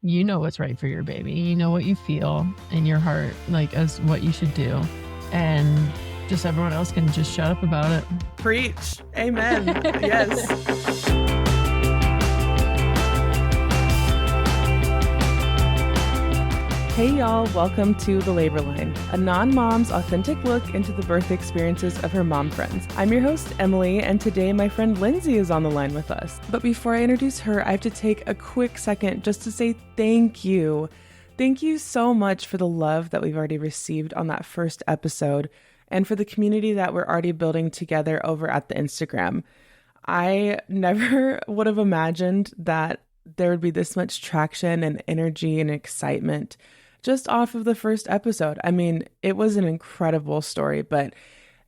you know what's right for your baby. You know what you feel in your heart, like as what you should do. And just everyone else can just shut up about it. Preach. Amen. Yes. Hey y'all, welcome to The Labor Line, a non-mom's authentic look into the birth experiences of her mom friends. I'm your host, Emily, and today my friend Lindsay is on the line with us. But before I introduce her, I have to take a quick second just to say thank you. Thank you so much for the love that we've already received on that first episode and for the community that we're already building together over at the Instagram. I never would have imagined that there would be this much traction and energy and excitement just off of the first episode. I mean, it was an incredible story, but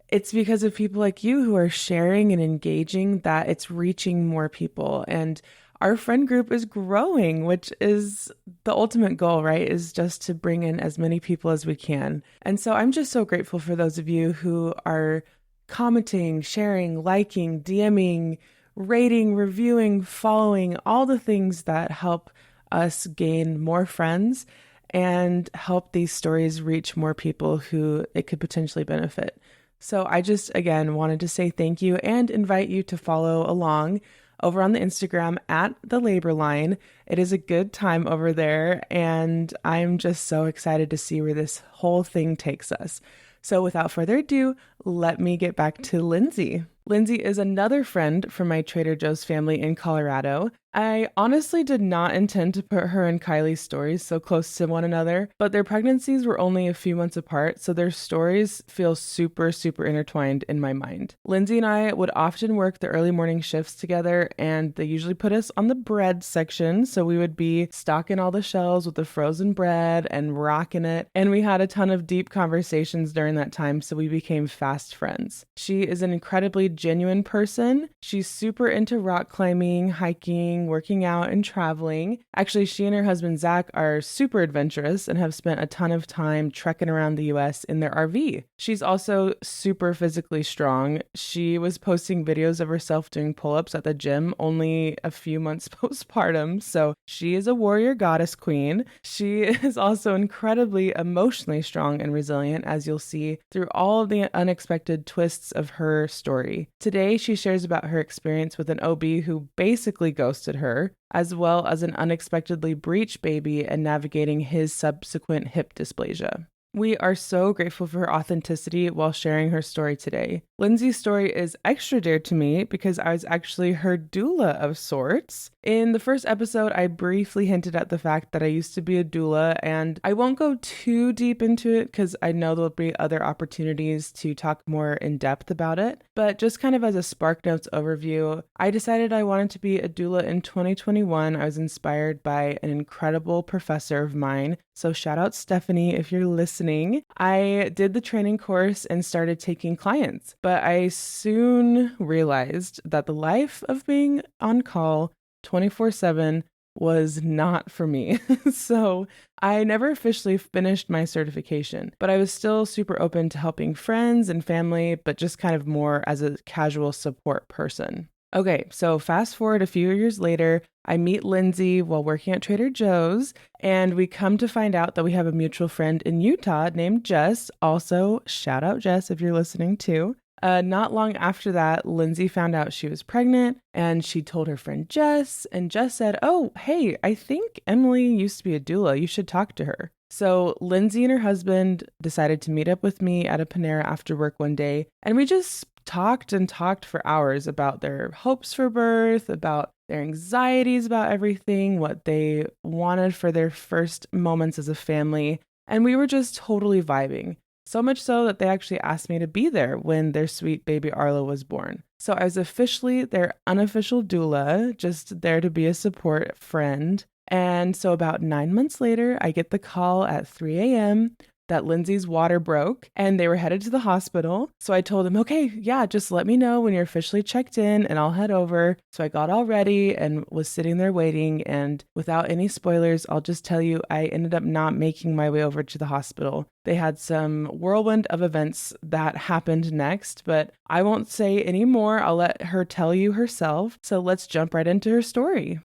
it's because of people like you who are sharing and engaging that it's reaching more people. And our friend group is growing, which is the ultimate goal, right? Is just to bring in as many people as we can. And so I'm just so grateful for those of you who are commenting, sharing, liking, DMing, rating, reviewing, following, all the things that help us gain more friends and help these stories reach more people who it could potentially benefit. So I just, again, wanted to say thank you and invite you to follow along over on the Instagram at The Labor Line. It is a good time over there, and I'm just so excited to see where this whole thing takes us. So without further ado, let me get back to Lindsay. Lindsay is another friend from my Trader Joe's family in Colorado. I honestly did not intend to put her and Kylie's stories so close to one another, but their pregnancies were only a few months apart, so their stories feel super, super intertwined in my mind. Lindsay and I would often work the early morning shifts together, and they usually put us on the bread section, so we would be stocking all the shelves with the frozen bread and rocking it, and we had a ton of deep conversations during that time, so we became fast friends. She is an incredibly genuine person. She's super into rock climbing, hiking, working out, and traveling. Actually, she and her husband Zach are super adventurous and have spent a ton of time trekking around the US in their RV. She's also super physically strong. She was posting videos of herself doing pull-ups at the gym only a few months postpartum, so she is a warrior goddess queen. She is also incredibly emotionally strong and resilient, as you'll see through all of the unexpected twists of her story. Today, she shares about her experience with an OB who basically ghosted her, as well as an unexpectedly breech baby and navigating his subsequent hip dysplasia. We are so grateful for her authenticity while sharing her story today. Lindsay's story is extra dear to me because I was actually her doula of sorts. In the first episode, I briefly hinted at the fact that I used to be a doula, and I won't go too deep into it because I know there'll be other opportunities to talk more in depth about it. But just kind of as a SparkNotes overview, I decided I wanted to be a doula in 2021. I was inspired by an incredible professor of mine. So shout out Stephanie if you're listening. I did the training course and started taking clients, but I soon realized that the life of being on call 24/7 was not for me. So I never officially finished my certification, but I was still super open to helping friends and family, but just kind of more as a casual support person. Okay, so fast forward a few years later, I meet Lindsay while working at Trader Joe's, and we come to find out that we have a mutual friend in Utah named Jess. Also, shout out Jess if you're listening too. Not long after that, Lindsay found out she was pregnant, and she told her friend Jess, and Jess said, "Oh, hey, I think Emily used to be a doula. You should talk to her." So Lindsay and her husband decided to meet up with me at a Panera after work one day, and we just talked and talked for hours about their hopes for birth, about their anxieties about everything, what they wanted for their first moments as a family, and we were just totally vibing. So much so that they actually asked me to be there when their sweet baby Arlo was born. So I was officially their unofficial doula, just there to be a support friend. And so about 9 months later, I get the call at 3 a.m. that Lindsay's water broke and they were headed to the hospital. So I told them, okay, yeah, just let me know when you're officially checked in and I'll head over. So I got all ready and was sitting there waiting. And without any spoilers, I'll just tell you, I ended up not making my way over to the hospital. They had some whirlwind of events that happened next, but I won't say any more. I'll let her tell you herself. So let's jump right into her story.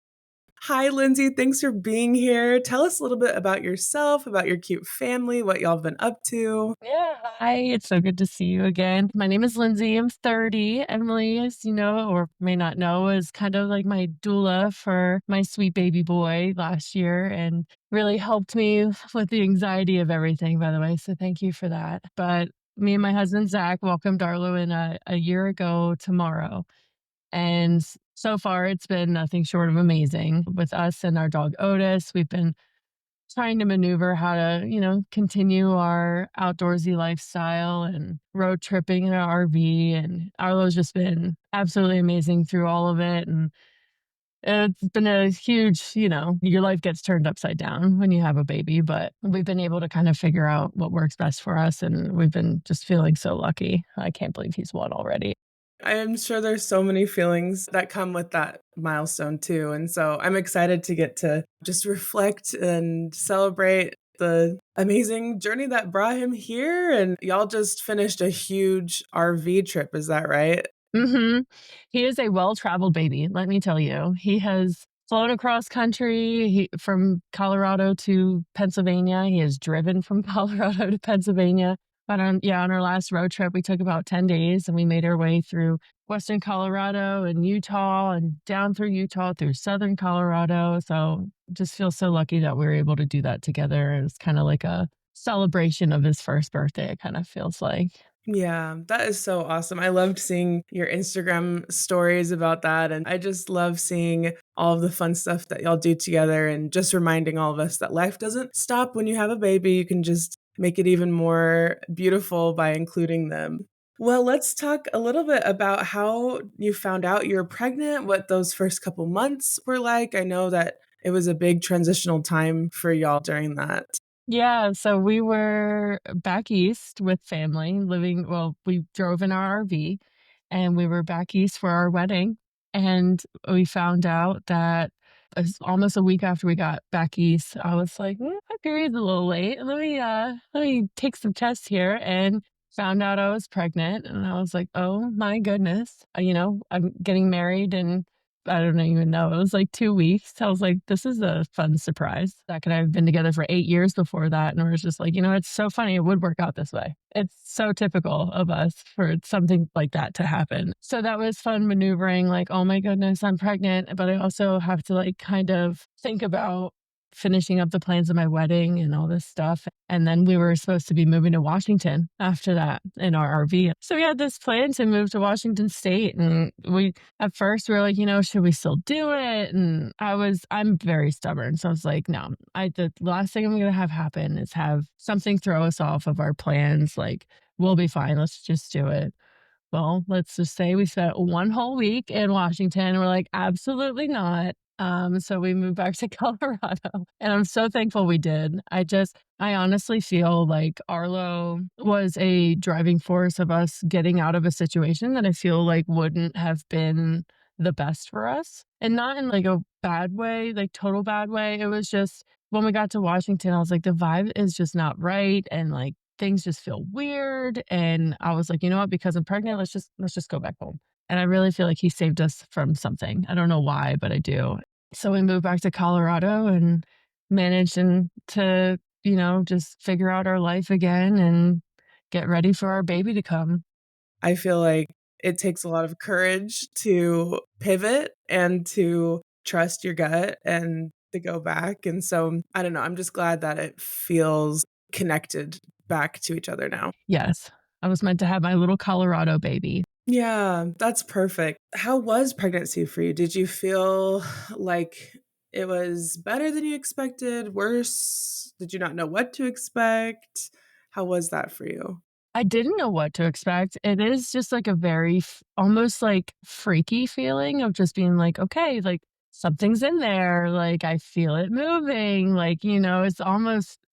Hi, Lindsay. Thanks for being here. Tell us a little bit about yourself, about your cute family, what y'all have been up to. Yeah. Hi, it's so good to see you again. My name is Lindsay. I'm 30. Emily, as you know, or may not know, is kind of like my doula for my sweet baby boy last year and really helped me with the anxiety of everything, by the way. So thank you for that. But me and my husband, Zach, welcomed Arlo in a year ago tomorrow. And so far, it's been nothing short of amazing. With us and our dog Otis, we've been trying to maneuver how to, continue our outdoorsy lifestyle and road tripping in our RV. And Arlo's just been absolutely amazing through all of it. And it's been a huge, your life gets turned upside down when you have a baby, but we've been able to kind of figure out what works best for us. And we've been just feeling so lucky. I can't believe he's one already. I am sure there's so many feelings that come with that milestone too. And so I'm excited to get to just reflect and celebrate the amazing journey that brought him here. And y'all just finished a huge RV trip. Is that right? Mhm. He is a well-traveled baby, let me tell you. He has flown across country, from Colorado to Pennsylvania. He has driven from Colorado to Pennsylvania. But on our last road trip, we took about 10 days and we made our way through Western Colorado and Utah and down through Utah through Southern Colorado. So just feel so lucky that we were able to do that together. It's kind of like a celebration of his first birthday, it kind of feels like. Yeah, that is so awesome. I loved seeing your Instagram stories about that. And I just love seeing all of the fun stuff that y'all do together and just reminding all of us that life doesn't stop when you have a baby. You can just make it even more beautiful by including them. Well, let's talk a little bit about how you found out you're pregnant, what those first couple months were like. I know that it was a big transitional time for y'all during that. Yeah, so we were back east with family we drove in our RV and we were back east for our wedding. And we found out that almost a week after we got back east, I was like, my period's a little late. Let me take some tests here and found out I was pregnant. And I was like, oh my goodness. I'm getting married and I don't even know. It was like 2 weeks. I was like, this is a fun surprise. Zach and I have been together for 8 years before that, and we're just like, it's so funny it would work out this way. It's so typical of us for something like that to happen. So that was fun maneuvering, like, oh my goodness, I'm pregnant, but I also have to like kind of think about finishing up the plans of my wedding and all this stuff. And then we were supposed to be moving to Washington after that in our RV. So we had this plan to move to Washington State. And at first we were like, should we still do it? And I'm very stubborn. So I was like, no, the last thing I'm going to have happen is have something throw us off of our plans. Like, we'll be fine. Let's just do it. Well, let's just say we spent one whole week in Washington. And we're like, absolutely not. So we moved back to Colorado and I'm so thankful we did. I honestly feel like Arlo was a driving force of us getting out of a situation that I feel like wouldn't have been the best for us. And not in like a bad way, like total bad way. It was just when we got to Washington, I was like, the vibe is just not right. And like things just feel weird. And I was like, you know what? Because I'm pregnant, let's just go back home. And I really feel like he saved us from something. I don't know why, but I do. So we moved back to Colorado and managed to, just figure out our life again and get ready for our baby to come. I feel like it takes a lot of courage to pivot and to trust your gut and to go back. And so I don't know, I'm just glad that it feels connected back to each other now. Yes, I was meant to have my little Colorado baby. Yeah, that's perfect. How was pregnancy for you? Did you feel like it was better than you expected? Worse? Did you not know what to expect? How was that for you? I didn't know what to expect. It is just like a very almost like freaky feeling of just being like, okay, like something's in there. Like I feel it moving. Like,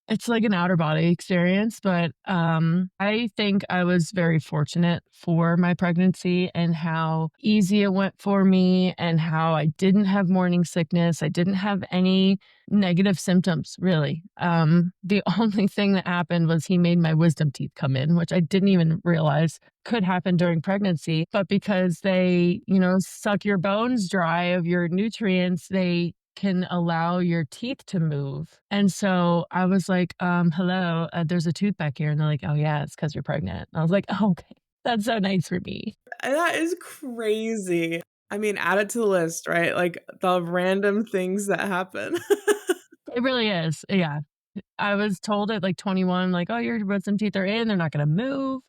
it's like an outer body experience. But I think I was very fortunate for my pregnancy and how easy it went for me and how I didn't have morning sickness. I didn't have any negative symptoms, really. The only thing that happened was he made my wisdom teeth come in, which I didn't even realize could happen during pregnancy. But because they, suck your bones dry of your nutrients, they can allow your teeth to move. And so I was like, hello, there's a tooth back here. And they're like, oh, yeah, it's because you're pregnant. I was like, oh, okay. That's so nice for me. That is crazy. I mean, add it to the list, right? Like, the random things that happen. It really is. Yeah. I was told at like 21, like, oh, your wisdom teeth are in. They're not going to move.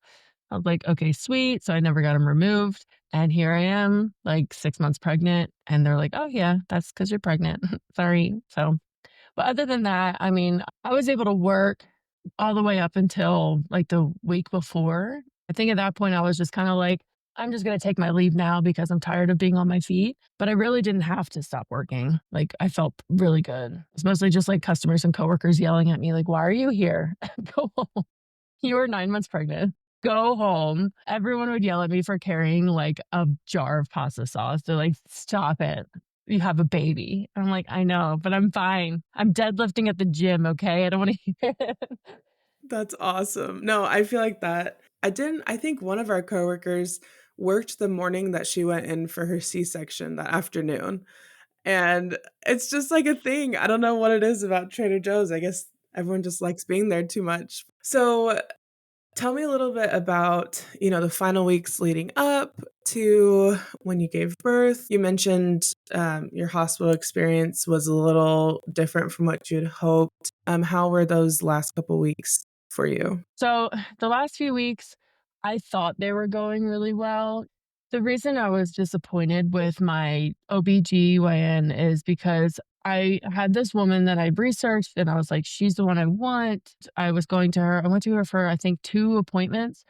I was like, okay, sweet. So I never got them removed. And here I am, like 6 months pregnant. And they're like, oh, yeah, that's because you're pregnant. Sorry. So, but other than that, I mean, I was able to work all the way up until like the week before. I think at that point, I was just kind of like, I'm just going to take my leave now because I'm tired of being on my feet. But I really didn't have to stop working. Like, I felt really good. It's mostly just like customers and coworkers yelling at me, like, why are you here? Go home. You were 9 months pregnant. Go home. Everyone would yell at me for carrying like a jar of pasta sauce. They're like, stop it. You have a baby. I'm like, I know, but I'm fine. I'm deadlifting at the gym, okay? I don't want to hear it. That's awesome. No, I feel like that. I think one of our coworkers worked the morning that she went in for her C-section that afternoon. And it's just like a thing. I don't know what it is about Trader Joe's. I guess everyone just likes being there too much. So tell me a little bit about, the final weeks leading up to when you gave birth. You mentioned your hospital experience was a little different from what you'd hoped. How were those last couple weeks for you? So the last few weeks, I thought they were going really well. The reason I was disappointed with my OBGYN is because I had this woman that I researched and I was like, she's the one I want. I was going to her. I went to her for, I think, 2 appointments.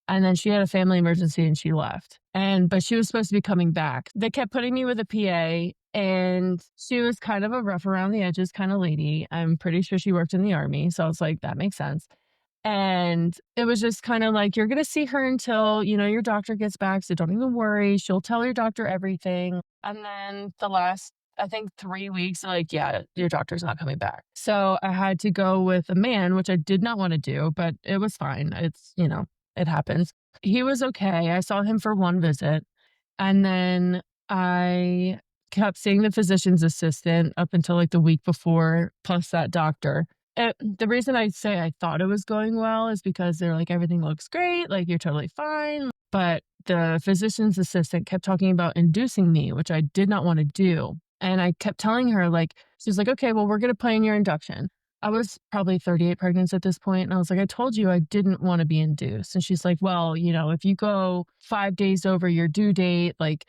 And then she had a family emergency and she left. But she was supposed to be coming back. They kept putting me with a PA and she was kind of a rough around the edges kind of lady. I'm pretty sure she worked in the army. So I was like, that makes sense. And it was just kind of like, you're going to see her until, your doctor gets back. So don't even worry. She'll tell your doctor everything. And then the last, I think 3 weeks, like, yeah, your doctor's not coming back. So I had to go with a man, which I did not want to do, but it was fine. It happens. He was okay. I saw him for one visit. And then I kept seeing the physician's assistant up until like the week before, plus that doctor. The reason I say I thought it was going well is because they're like, everything looks great, like, you're totally fine. But the physician's assistant kept talking about inducing me, which I did not want to do. And I kept telling her, like, she's like, okay, well, we're going to plan your induction. I was probably 38 pregnant at this point, and I was like, I told you I didn't want to be induced. And she's like, well, if you go 5 days over your due date, like,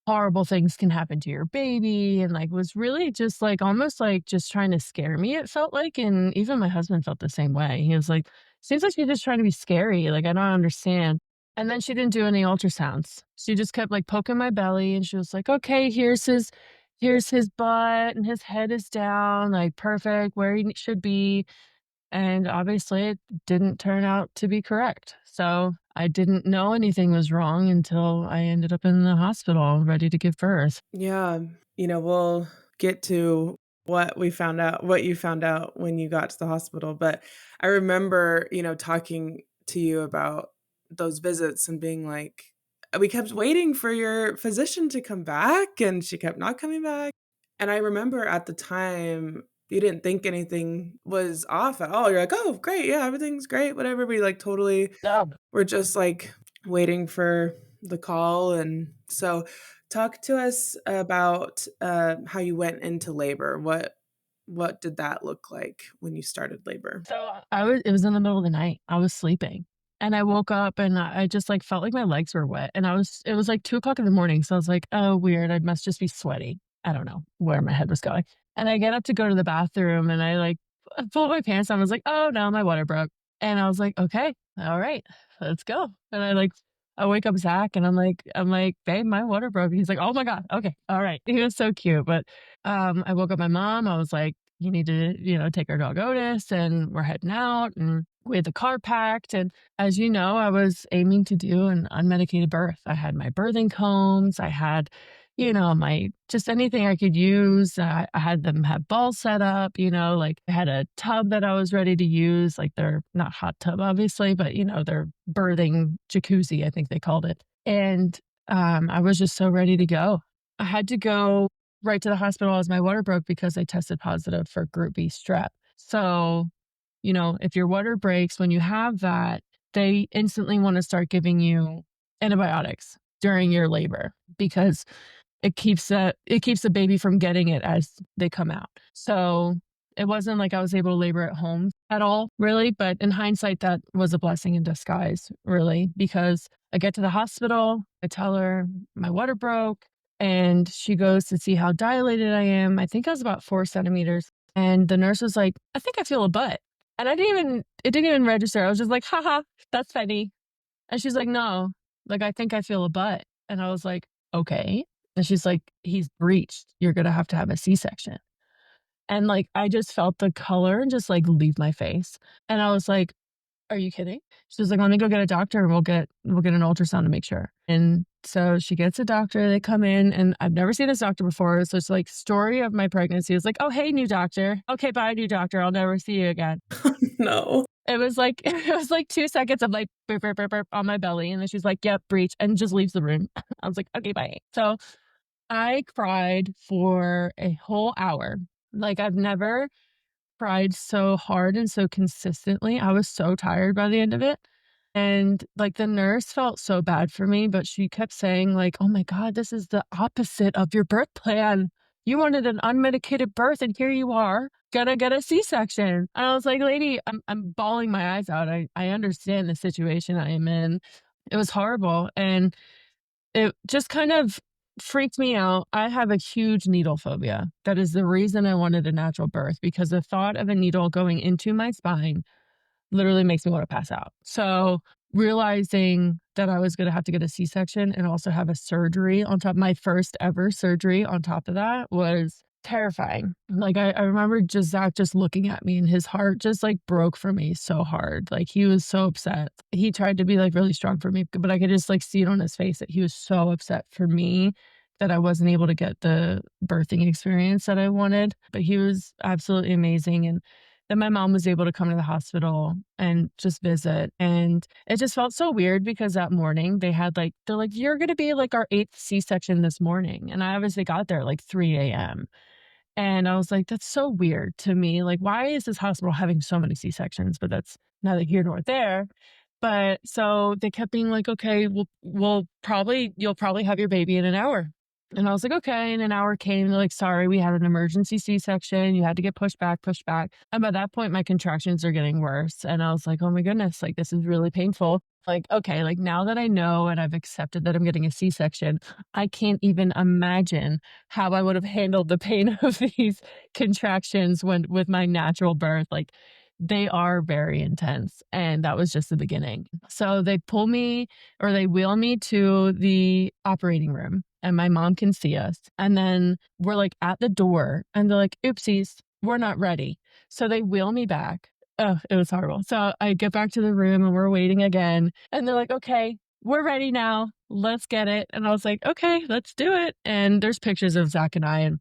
horrible things can happen to your baby, and like was really just like almost like just trying to scare me, it felt like. And even my husband felt the same way. He was like, seems like she's just trying to be scary, like, I don't understand. And then she didn't do any ultrasounds. She just kept like poking my belly and she was like, okay, here's his butt and his head is down, like, perfect where he should be. And obviously, it didn't turn out to be correct. So I didn't know anything was wrong until I ended up in the hospital ready to give birth. Yeah, we'll get to what you found out when you got to the hospital. But I remember, talking to you about those visits and being like, we kept waiting for your physician to come back and she kept not coming back. And I remember at the time, you didn't think anything was off at all. You're like, oh, great. Yeah, everything's great. Whatever. We like totally No. were just like waiting for the call. And so, talk to us about how you went into labor. What did that look like when you started labor? So it was in the middle of the night. I was sleeping and I woke up and I just like felt like my legs were wet. And it was like 2 o'clock in the morning. So I was like, oh, weird. I must just be sweaty. I don't know where my head was going. And I get up to go to the bathroom and I like pulled my pants on. I was like, oh no, my water broke. And I was like, okay, all right, let's go. And I wake up Zach and I'm like, babe, my water broke. And he's like, oh my God. Okay. All right. He was so cute. But I woke up my mom. I was like, you need to, take our dog Otis and we're heading out. And we had the car packed. And as you know, I was aiming to do an unmedicated birth. I had my birthing combs. I had, my just anything I could use. I had them have balls set up, like I had a tub that I was ready to use. Like they're not hot tub, obviously, but, they're birthing jacuzzi, I think they called it. And I was just so ready to go. I had to go right to the hospital as my water broke because I tested positive for group B strep. So, if your water breaks, when you have that, they instantly want to start giving you antibiotics during your labor because it keeps the baby from getting it as they come out. So it wasn't like I was able to labor at home at all, really. But in hindsight, that was a blessing in disguise, really, because I get to the hospital, I tell her my water broke, and she goes to see how dilated I am. I think I was about 4 centimeters. And the nurse was like, I think I feel a butt. And it didn't even register. I was just like, haha, that's funny. And she's like, no, like, I think I feel a butt. And I was like, okay. And she's like, he's breached. You're going to have a C-section. And like, I just felt the color just like leave my face. And I was like, are you kidding? She was like, let me go get a doctor and we'll get an ultrasound to make sure. And so she gets a doctor, they come in, and I've never seen this doctor before. So it's like story of my pregnancy. It's like, oh, hey, new doctor. Okay, bye, new doctor. I'll never see you again. No. It was like it was like 2 seconds of like burp, burp, burp, burp on my belly, and then she's like, "Yep, breech," and just leaves the room. I was like, "Okay, bye." So I cried for a whole hour. Like, I've never cried so hard and so consistently. I was so tired by the end of it. And, like, the nurse felt so bad for me, but she kept saying, like, "Oh my god, this is the opposite of your birth plan. You wanted an unmedicated birth, and here you are, gonna get a C-section." And I was like, "Lady, I'm bawling my eyes out. I understand the situation I am in." It was horrible, and it just kind of freaked me out. I have a huge needle phobia. That is the reason I wanted a natural birth, because the thought of a needle going into my spine literally makes me wanna pass out. So, realizing that I was gonna have to get a C-section and also have a surgery on top, my first ever surgery on top of that, was terrifying. Like, I remember just Zach just looking at me, and his heart just, like, broke for me so hard. Like, he was so upset. He tried to be, like, really strong for me, but I could just, like, see it on his face that he was so upset for me that I wasn't able to get the birthing experience that I wanted. But he was absolutely amazing, and then my mom was able to come to the hospital and just visit, and it just felt so weird because that morning they're like, "You're gonna be, like, our 8th C-section this morning," and I obviously got there, at like, 3 AM, and I was like, "That's so weird to me, like, why is this hospital having so many C-sections?" But that's neither here nor there. But so they kept being like, "Okay, you'll probably have your baby in an hour." And I was like, "Okay." And an hour came, they're like, "Sorry, we had an emergency C-section. You had to get pushed back, pushed back." And by that point, my contractions are getting worse. And I was like, "Oh my goodness, like, this is really painful." Like, okay, like, now that I know and I've accepted that I'm getting a C-section, I can't even imagine how I would have handled the pain of these contractions when with my natural birth. Like, they are very intense, and that was just the beginning. So they pull me, or they wheel me to the operating room, and my mom can see us. And then we're like at the door, and they're like, oopsies, we're not ready. So they wheel me back. Oh, it was horrible. So I get back to the room, and we're waiting again. And they're like, okay, we're ready now. Let's get it. And I was like, okay, let's do it. And there's pictures of Zach and I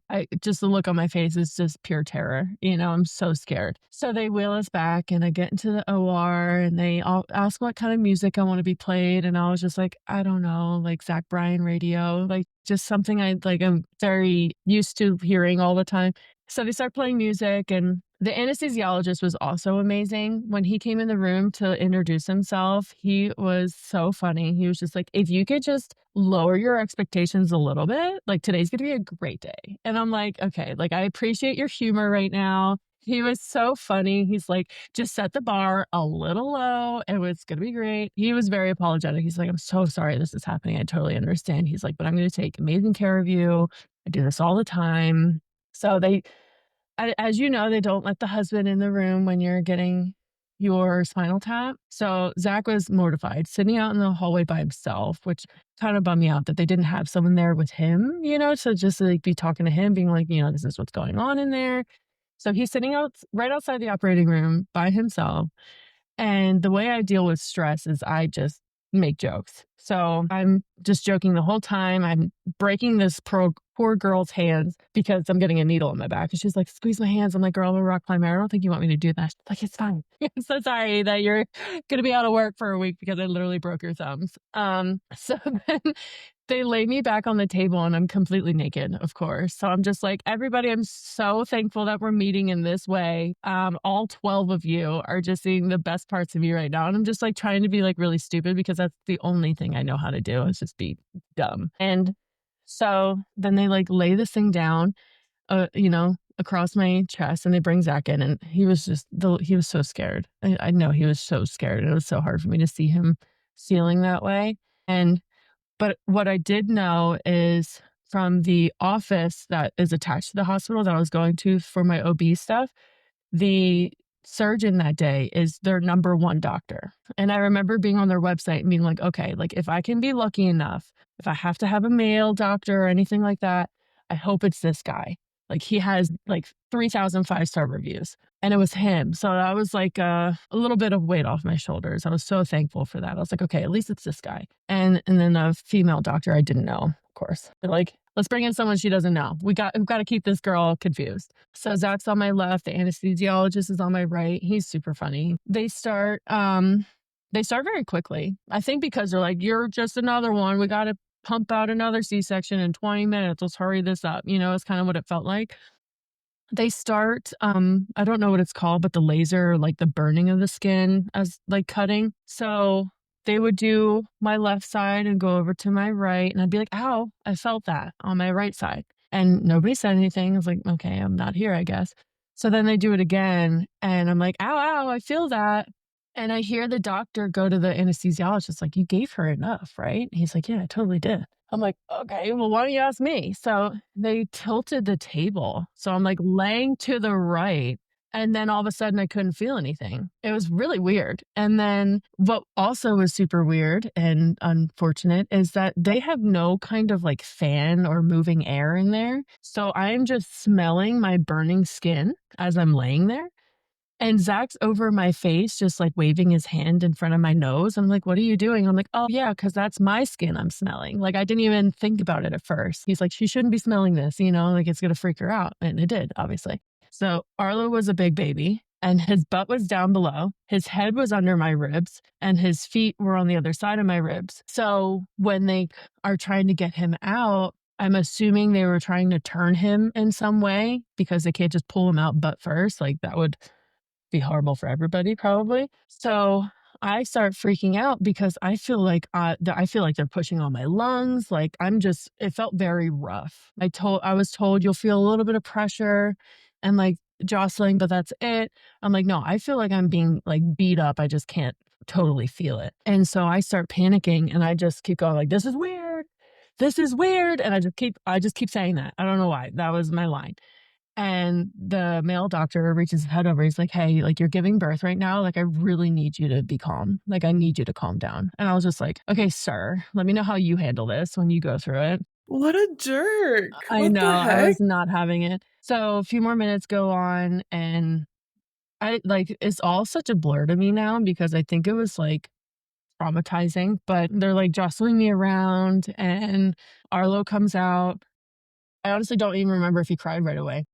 just the look on my face is just pure terror. I'm so scared. So they wheel us back, and I get into the OR, and they all ask what kind of music I want to be played. And I was just like, I don't know, like Zach Bryan radio, like just something I'm very used to hearing all the time. So they start playing music, and the anesthesiologist was also amazing. When he came in the room to introduce himself, he was so funny. He was just like, if you could just lower your expectations a little bit, like, today's gonna be a great day. And I'm like, okay, like, I appreciate your humor right now. He was so funny. He's like, just set the bar a little low and it's gonna be great. He was very apologetic. He's like, I'm so sorry this is happening. I totally understand. He's like, but I'm gonna take amazing care of you. I do this all the time. So as you know, they don't let the husband in the room when you're getting your spinal tap. So Zach was mortified, sitting out in the hallway by himself, which kind of bummed me out that they didn't have someone there with him, so just like be talking to him, being like, this is what's going on in there. So he's sitting out right outside the operating room by himself. And the way I deal with stress is I just make jokes. So I'm just joking the whole time. I'm breaking this poor girl's hands because I'm getting a needle in my back. And she's like, squeeze my hands. I'm like, girl, I'm a rock climber. I don't think you want me to do that. She's like, it's fine. I'm so sorry that you're going to be out of work for a week because I literally broke your thumbs. So then they lay me back on the table and I'm completely naked, of course. So I'm just like, everybody, I'm so thankful that we're meeting in this way. All 12 of you are just seeing the best parts of me right now. And I'm just like trying to be like really stupid because that's the only thing I know how to do is just be dumb. And so then they like lay this thing down, across my chest, and they bring Zach in, and he was so scared. I know he was so scared. It was so hard for me to see him feeling that way. And but what I did know is from the office that is attached to the hospital that I was going to for my OB stuff, the surgeon that day is their number one doctor. And I remember being on their website and being like, okay, like if I can be lucky enough, if I have to have a male doctor or anything like that, I hope it's this guy. Like he has like 3,000 5-star reviews and it was him. So that was like a little bit of weight off my shoulders. I was so thankful for that. I was like, okay, at least it's this guy. And then a female doctor I didn't know, of course. They're like, let's bring in someone she doesn't know. We've got to keep this girl confused. So Zach's on my left, the anesthesiologist is on my right. He's super funny. They start very quickly. I think because they're like, you're just another one. We got to pump out another C-section in 20 minutes. Let's hurry this up. It's kind of what it felt like. They start, I don't know what it's called, but the laser, like the burning of the skin as like cutting. So they would do my left side and go over to my right. And I'd be like, ow, I felt that on my right side. And nobody said anything. I was like, okay, I'm not here, I guess. So then they do it again. And I'm like, ow, ow, I feel that. And I hear the doctor go to the anesthesiologist, like, you gave her enough, right? He's like, yeah, I totally did. I'm like, okay, well, why don't you ask me? So they tilted the table. So I'm like laying to the right. And then all of a sudden I couldn't feel anything. It was really weird. And then what also was super weird and unfortunate is that they have no kind of like fan or moving air in there. So I'm just smelling my burning skin as I'm laying there. And Zach's over my face, just like waving his hand in front of my nose. I'm like, what are you doing? I'm like, oh, yeah, because that's my skin I'm smelling. Like, I didn't even think about it at first. He's like, she shouldn't be smelling this, like it's going to freak her out. And it did, obviously. So Arlo was a big baby and his butt was down below. His head was under my ribs and his feet were on the other side of my ribs. So when they are trying to get him out, I'm assuming they were trying to turn him in some way because they can't just pull him out butt first. Like, that would be horrible for everybody probably. So I start freaking out because I feel like they're pushing on my lungs. Like it felt very rough. I was told you'll feel a little bit of pressure and like jostling, but that's it. I'm like, no, I feel like I'm being like beat up. I just can't totally feel it. And so I start panicking and I just keep going like, this is weird. This is weird. And I just keep saying that. I don't know why. That was my line. And the male doctor reaches his head over. He's like, hey, like you're giving birth right now. Like, I really need you to be calm. Like, I need you to calm down. And I was just like, okay, sir, let me know how you handle this when you go through it. What a jerk. I What know the I heck? was not having it. So a few more minutes go on and it's all such a blur to me now because I think it was like traumatizing, but they're like jostling me around and Arlo comes out. I honestly don't even remember if he cried right away.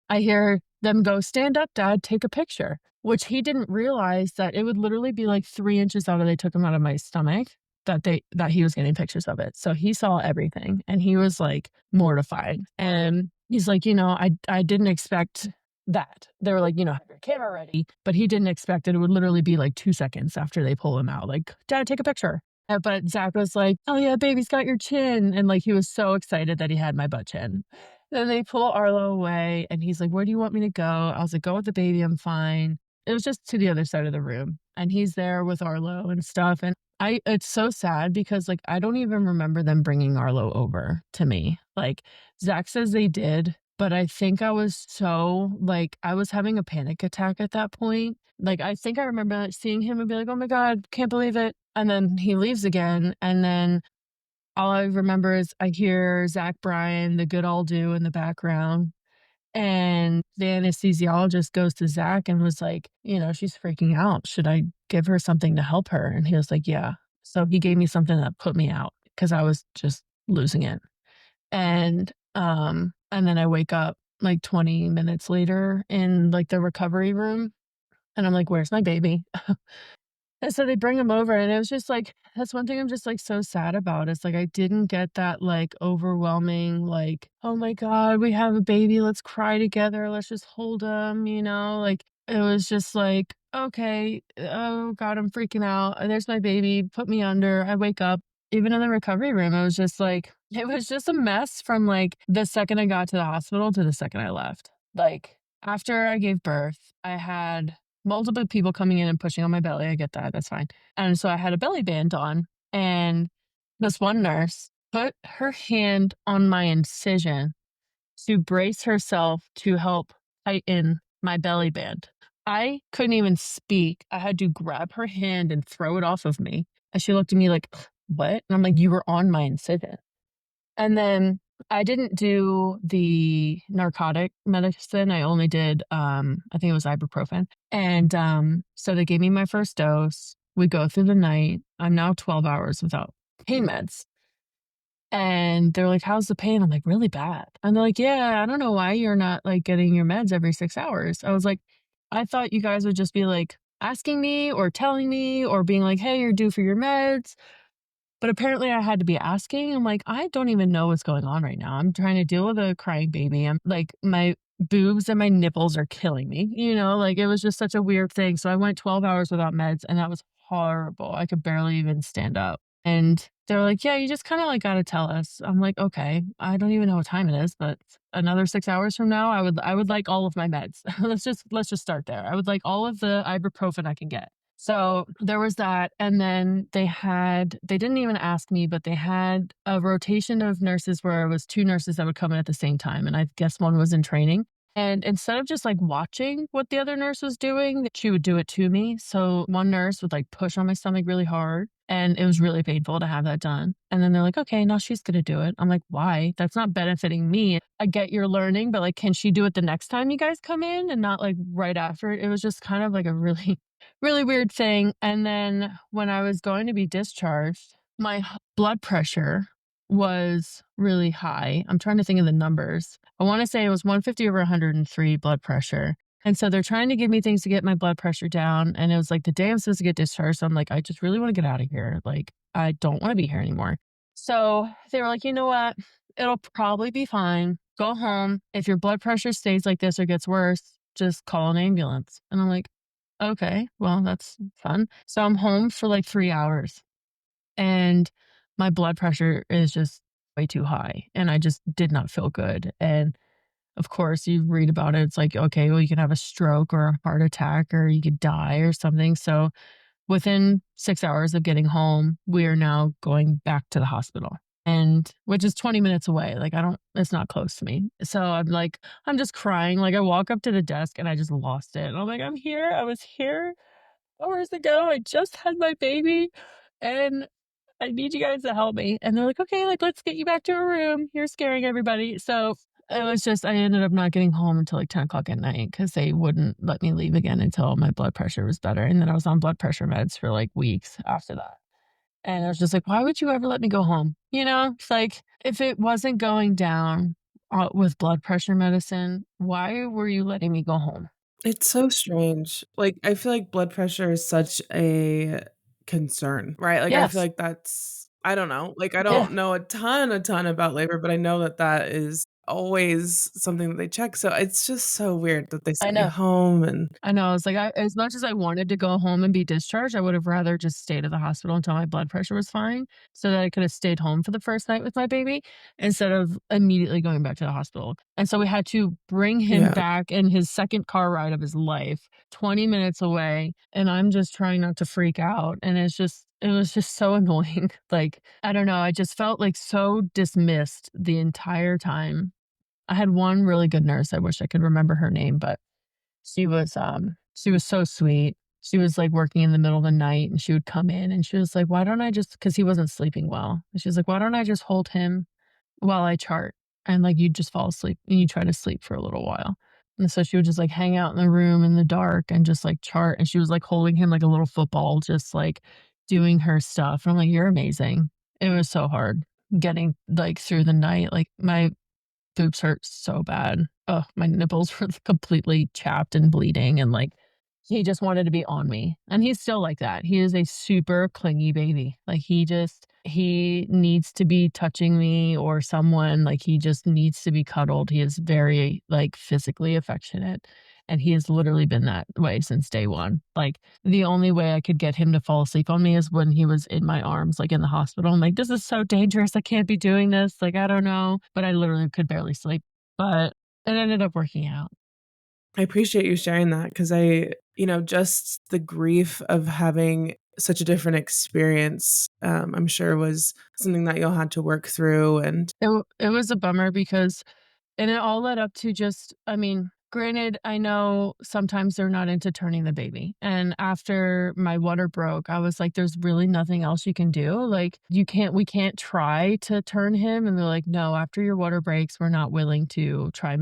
I hear them go, stand up, dad, take a picture, which he didn't realize that it would literally be like 3 inches out they took him out of my stomach that he was getting pictures of it. So he saw everything and he was like mortified. And he's like, I didn't expect that. They were like, have your camera ready. But he didn't expect it. It would literally be like 2 seconds after they pull him out. Like, dad, take a picture. But Zach was like, oh yeah, baby's got your chin. And like he was so excited that he had my butt chin. Then they pull Arlo away and he's like, where do you want me to go? I was like, go with the baby, I'm fine. It was just to the other side of the room. And he's there with Arlo and stuff. And it's so sad because like I don't even remember them bringing Arlo over to me. Like Zach says they did, but I think I was so like I was having a panic attack at that point. Like I think I remember seeing him and be like, oh my God, can't believe it. And then he leaves again. And then all I remember is I hear Zach Bryan, the good old do in the background. And the anesthesiologist goes to Zach and was like, she's freaking out. Should I give her something to help her? And he was like, yeah. So he gave me something that put me out because I was just losing it. And then I wake up like 20 minutes later in like the recovery room and I'm like, where's my baby? And so they bring him over, and it was just like that's one thing I'm just, like, so sad about. It's like I didn't get that, like, overwhelming, like, "Oh my god, we have a baby, let's cry together, let's just hold him," you know? Like, it was just like, "Okay, oh god, I'm freaking out. There's my baby, put me under." I wake up. Even in the recovery room, it was just like it was just a mess from, like, the second I got to the hospital to the second I left. Like, after I gave birth, I had multiple people coming in and pushing on my belly. I get that, that's fine. And so I had a belly band on, and this one nurse put her hand on my incision to brace herself to help tighten my belly band. I couldn't even speak. I had to grab her hand and throw it off of me. And she looked at me like, "What?" And I'm like, "You were on my incision." And then I didn't do the narcotic medicine. I only did, I think it was ibuprofen. And so they gave me my first dose. We go through the night. I'm now 12 hours without pain meds. And they're like, "How's the pain?" I'm like, "Really bad." And they're like, "Yeah, I don't know why you're not like getting your meds every 6 hours." I was like, "I thought you guys would just be like asking me or telling me or being like, hey, you're due for your meds." But apparently I had to be asking. I'm like, "I don't even know what's going on right now. I'm trying to deal with a crying baby. I'm like, my boobs and my nipples are killing me." Like it was just such a weird thing. So I went 12 hours without meds, and that was horrible. I could barely even stand up. And they're like, "Yeah, you just kind of like got to tell us." I'm like, "Okay, I don't even know what time it is, but another 6 hours from now, I would like all of my meds." Let's just start there. I would like all of the ibuprofen I can get. So there was that. And then they didn't even ask me, but they had a rotation of nurses where it was two nurses that would come in at the same time. And I guess one was in training. And instead of just like watching what the other nurse was doing, she would do it to me. So one nurse would like push on my stomach really hard. And it was really painful to have that done. And then they're like, "Okay, now she's going to do it." I'm like, "Why? That's not benefiting me. I get you're learning, but like, can she do it the next time you guys come in and not like right after?" It was just kind of like a really really weird thing. And then when I was going to be discharged, my blood pressure was really high. I'm trying to think of the numbers. I want to say it was 150 over 103 blood pressure. And so they're trying to give me things to get my blood pressure down. And it was like the day I'm supposed to get discharged. So I'm like, I just really want to get out of here. Like, I don't want to be here anymore. So they were like, "You know what? It'll probably be fine. Go home. If your blood pressure stays like this or gets worse, just call an ambulance." And I'm like, "Okay, well, that's fun." So I'm home for like 3 hours, and my blood pressure is just way too high, and I just did not feel good. And of course, you read about it. It's like, okay, well, you can have a stroke or a heart attack or you could die or something. So within 6 hours of getting home, we are now going back to the hospital, and which is 20 minutes away. Like, I don't it's not close to me. So I'm like, I'm just crying. Like, I walk up to the desk and I just lost it. And I'm like, "I'm here. I was here hours ago. I just had my baby, and I need you guys to help me." And they're like, "Okay, like, let's get you back to a room. You're scaring everybody." So it was just, I ended up not getting home until like 10 o'clock at night because they wouldn't let me leave again until my blood pressure was better. And then I was on blood pressure meds for like weeks after that. And I was just like, "Why would you ever let me go home?" It's like, if it wasn't going down with blood pressure medicine, why were you letting me go home? It's so strange. Like, I feel like blood pressure is such a concern, right? Like, I feel Yes. like that's I don't know. Like, I Yeah. don't know a ton about labor, but I know that that is always something that they check. So it's just so weird that they I sent you know. home and I know, it's like, as much as I wanted to go home and be discharged, I would have rather just stayed at the hospital until my blood pressure was fine, so that I could have stayed home for the first night with my baby, instead of immediately going back to the hospital. And so we had to bring him yeah. back in his second car ride of his life, 20 minutes away, and I'm just trying not to freak out, and it was just so annoying. Like, I don't know, I just felt, like, so dismissed the entire time. I had one really good nurse, I wish I could remember her name, but she was so sweet. She was, like, working in the middle of the night, and she would come in, and she was like, "Why don't I just," because he wasn't sleeping well. And she was like, "Why don't I just hold him while I chart, and, like, you just fall asleep, and you try to sleep for a little while." And so she would just, like, hang out in the room in the dark and just, like, chart, and she was, like, holding him like a little football, just, like, doing her stuff. I'm like, "You're amazing." It was so hard getting, like, through the night. Like, my boobs hurt so bad. Oh, my nipples were completely chapped and bleeding, and, like, he just wanted to be on me, and he's still like that. He is a super clingy baby. Like, he needs to be touching me or someone, like, he just needs to be cuddled. He is very, like, physically affectionate, and he has literally been that way since day one. Like, the only way I could get him to fall asleep on me is when he was in my arms, like, in the hospital. I'm like, "This is so dangerous. I can't be doing this. Like, I don't know." But I literally could barely sleep, but it ended up working out. I appreciate you sharing that because just the grief of having such a different experience, I'm sure was something that y'all had to work through. And It was a bummer because and it all led up to just I mean, granted, I know sometimes they're not into turning the baby, and after my water broke, I was like, "There's really nothing else you can do, like, we can't try to turn him," and they're like, "No, after your water breaks, we're not willing to try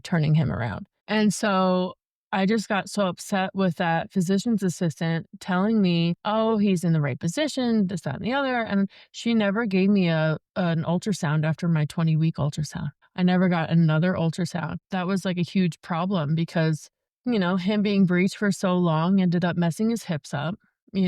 turning him around." And so, I just got so upset with that physician's assistant telling me, "Oh, he's in the right position, this, that, and the other," and she never gave me an ultrasound after my 20-week ultrasound. I never got another ultrasound. That was, like, a huge problem because, him being breech for so long ended up messing his hips up. He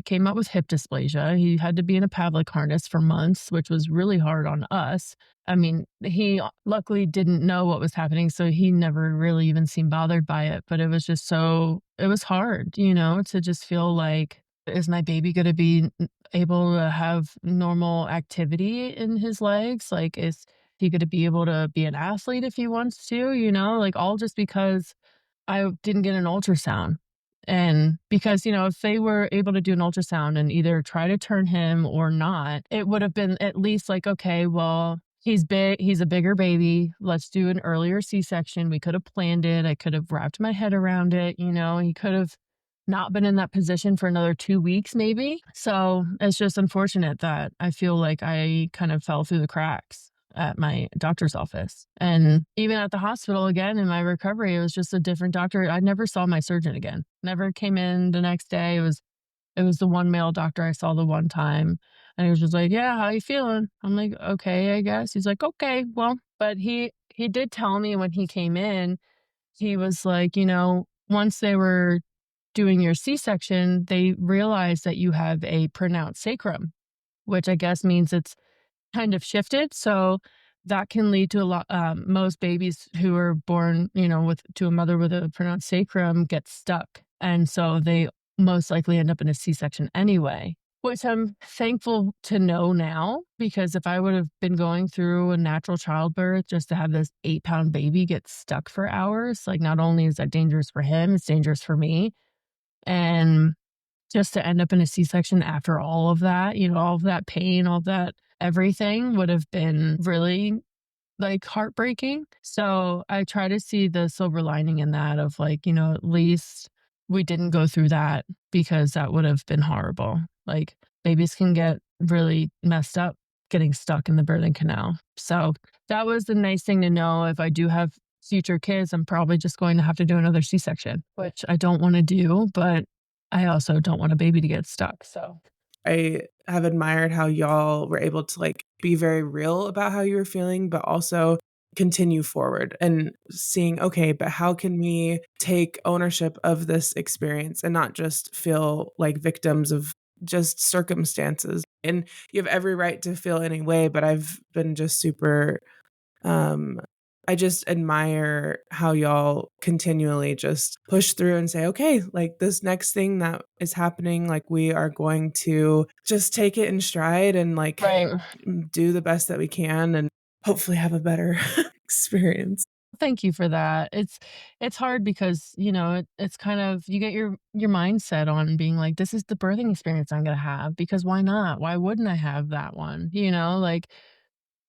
came up with hip dysplasia. He had to be in a Pavlik harness for months, which was really hard on us. I mean, he luckily didn't know what was happening, so he never really even seemed bothered by it, but it was hard, to just feel like, "Is my baby gonna be able to have normal activity in his legs? Like, is he gonna be able to be an athlete if he wants to?" Like, all just because I didn't get an ultrasound. And because, if they were able to do an ultrasound and either try to turn him or not, it would have been at least like, okay, well, he's a bigger baby. Let's do an earlier C-section. We could have planned it. I could have wrapped my head around it. He could have not been in that position for another 2 weeks, maybe. So it's just unfortunate that I feel like I kind of fell through the cracks at my doctor's office. And even at the hospital again in my recovery, it was just a different doctor. I never saw my surgeon again. Never came in the next day. It was the one male doctor I saw the one time. And he was just like, "Yeah, how you feeling?" I'm like, "Okay, I guess." He's like, "Okay, well," but he did tell me when he came in, he was like, once they were doing your C-section, they realized that you have a pronounced sacrum, which I guess means it's kind of shifted. So that can lead to a lot. Most babies who are born, with to a mother with a pronounced sacrum get stuck, and so they most likely end up in a C-section anyway. Which I'm thankful to know now, because if I would have been going through a natural childbirth just to have this 8-pound baby get stuck for hours, like, not only is that dangerous for him, it's dangerous for me. And just to end up in a C-section after all of that, all of that pain, all of that everything would have been really, like, heartbreaking. So I try to see the silver lining in that of, like, at least we didn't go through that because that would have been horrible. Like, babies can get really messed up getting stuck in the birthing canal. So that was the nice thing to know. If I do have future kids, I'm probably just going to have to do another C-section, which I don't want to do, but I also don't want a baby to get stuck. So I have admired how y'all were able to like be very real about how you were feeling, but also continue forward and seeing, okay, but how can we take ownership of this experience and not just feel like victims of just circumstances? And you have every right to feel any way, but I've been just super um, I just admire how y'all continually just push through and say, okay, like this next thing that is happening, like we are going to just take it in stride and like right. do the best that we can and hopefully have a better experience. Thank you for that. It's hard because, it's kind of you get your mindset on being like, "This is the birthing experience I'm gonna have, because why not? Why wouldn't I have that one?" Like,